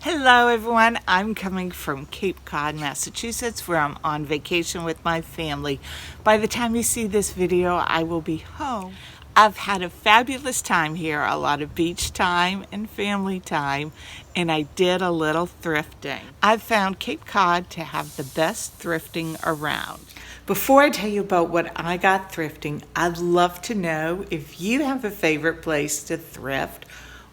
Hello everyone, I'm coming from Cape Cod, Massachusetts, where I'm on vacation with my family. By the time you see this video, I will be home. I've had a fabulous time here, a lot of beach time and family time, and I did a little thrifting. I've found Cape Cod to have the best thrifting around. Before I tell you about what I got thrifting, I'd love to know if you have a favorite place to thrift.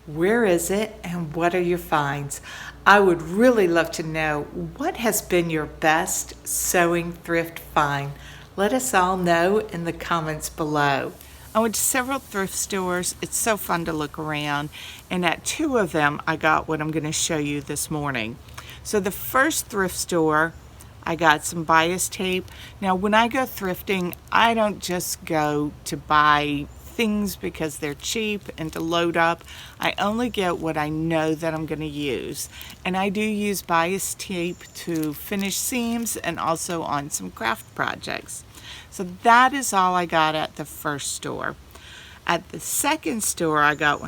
Where is it and what are your finds? I would really love to know what has been your best sewing thrift find. Let us all know in the comments below. I went to several thrift stores. It's so fun to look around, and at two of them I got what I'm going to show you this morning. So the first thrift store, I got some bias tape. Now when I go thrifting, I don't just go to buy things because they're cheap and to load up. I only get what I know that I'm going to use, and I do use bias tape to finish seams and also on some craft projects. So that is all I got at the first store. At the second store I got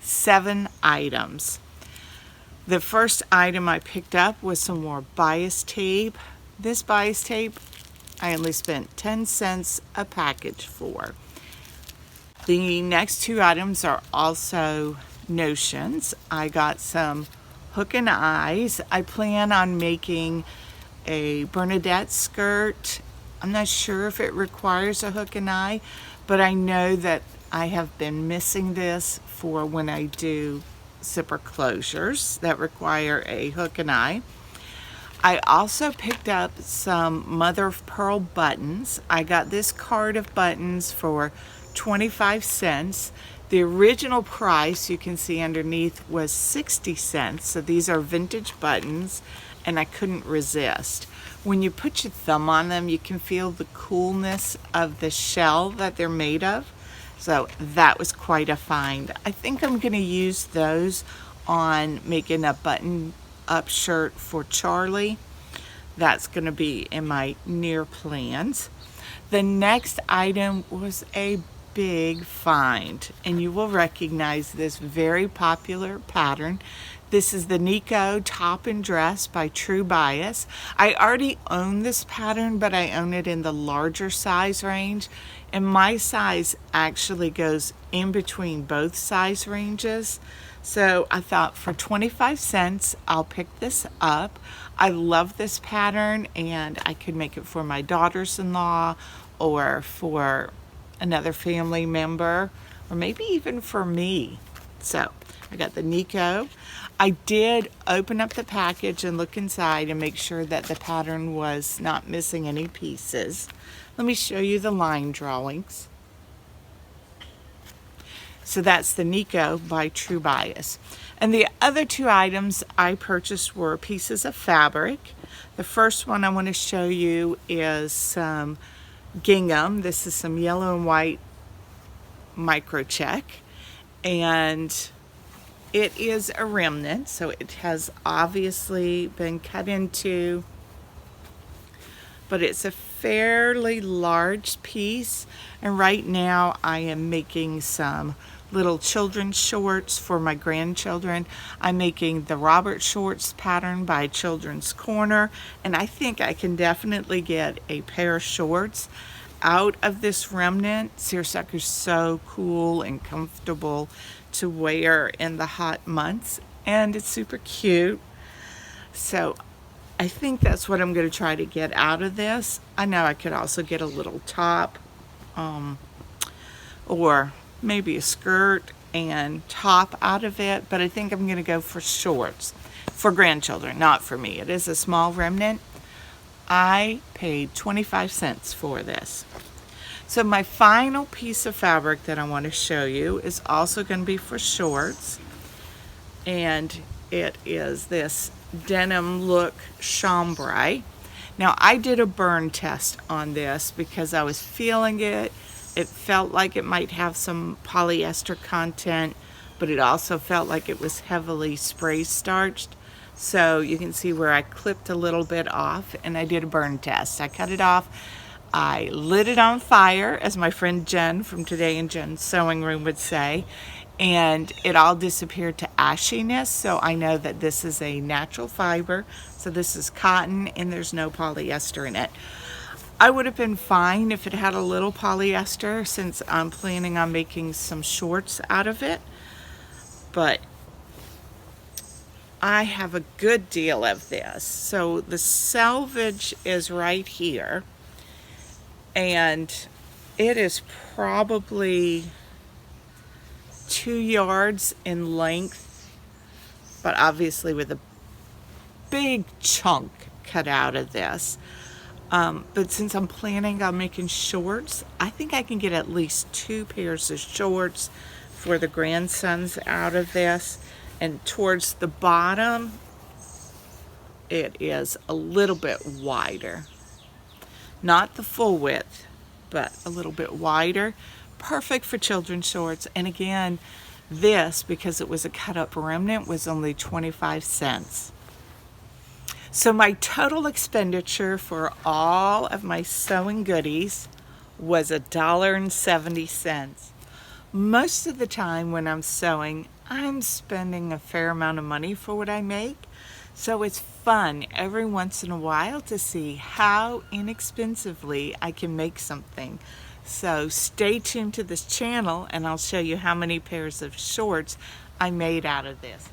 7 items. The first item I picked up was some more bias tape. This bias tape I only spent 10 cents a package for. The next two items are also notions. I got some hook and eyes. I plan on making a Bernadette skirt. I'm not sure if it requires a hook and eye, but I know that I have been missing this for when I do zipper closures that require a hook and eye. I also picked up some mother of pearl buttons. I got this card of buttons for 25 cents. The original price, you can see underneath, was 60 cents. So these are vintage buttons, and I couldn't resist. When you put your thumb on them, you can feel the coolness of the shell that they're made of. So that was quite a find. I think I'm going to use those on making a button up shirt for Charlie. That's going to be in my near plans. The next item was a big find, and you will recognize this very popular pattern. This is the Nikko top and dress by True Bias. I already own this pattern, but I own it in the larger size range, and my size actually goes in between both size ranges. So I thought for 25 cents, I'll pick this up. I love this pattern, and I could make it for my daughters-in-law or for another family member, or maybe even for me. So I got the Nikko. I did open up the package and look inside and make sure that the pattern was not missing any pieces. Let me show you the line drawings. So that's the Nikko by True Bias. And the other two items I purchased were pieces of fabric. The first one I want to show you is some gingham. This is some yellow and white microcheck, and it is a remnant, so it has obviously been cut into, but it's a fairly large piece. And right now I am making some little children's shorts for my grandchildren. I'm making the Robert Shorts pattern by Children's Corner, and I think I can definitely get a pair of shorts out of this remnant. Seersucker's so cool and comfortable to wear in the hot months, and it's super cute. So I think that's what I'm going to try to get out of this. I know I could also get a little top, or maybe a skirt and top out of it, but I think I'm going to go for shorts for grandchildren, not for me. It is a small remnant. I paid 25 cents for this. So my final piece of fabric that I want to show you is also going to be for shorts, and it is this denim look chambray. Now I did a burn test on this because I was feeling it. It felt like it might have some polyester content, but it also felt like it was heavily spray starched. So you can see where I clipped a little bit off, and I did a burn test. I cut it off. I lit it on fire, as my friend Jen from Today in Jen's Sewing Room would say, and it all disappeared to ashiness, so I know that this is a natural fiber. So this is cotton and there's no polyester in it. I would have been fine if it had a little polyester, since I'm planning on making some shorts out of it, but I have a good deal of this. So the selvage is right here, and it is probably 2 yards in length, but obviously with a big chunk cut out of this. But since I'm planning on making shorts, I think I can get at least 2 pairs of shorts for the grandsons out of this. And towards the bottom, it is a little bit wider. Not the full width, but a little bit wider. Perfect for children's shorts. And again, this, because it was a cut up remnant, was only 25 cents. So my total expenditure for all of my sewing goodies was $1.70. Most of the time when I'm sewing, I'm spending a fair amount of money for what I make. So it's fun every once in a while to see how inexpensively I can make something. So stay tuned to this channel and I'll show you how many pairs of shorts I made out of this.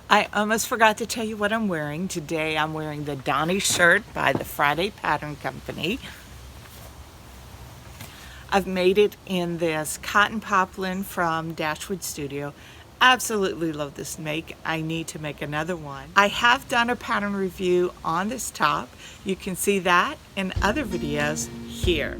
I almost forgot to tell you what I'm wearing. Today I'm wearing the Donnie shirt by the Friday Pattern Company. I've made it in this cotton poplin from Dashwood Studio. Absolutely love this make. I need to make another one. I have done a pattern review on this top. You can see that in other videos here.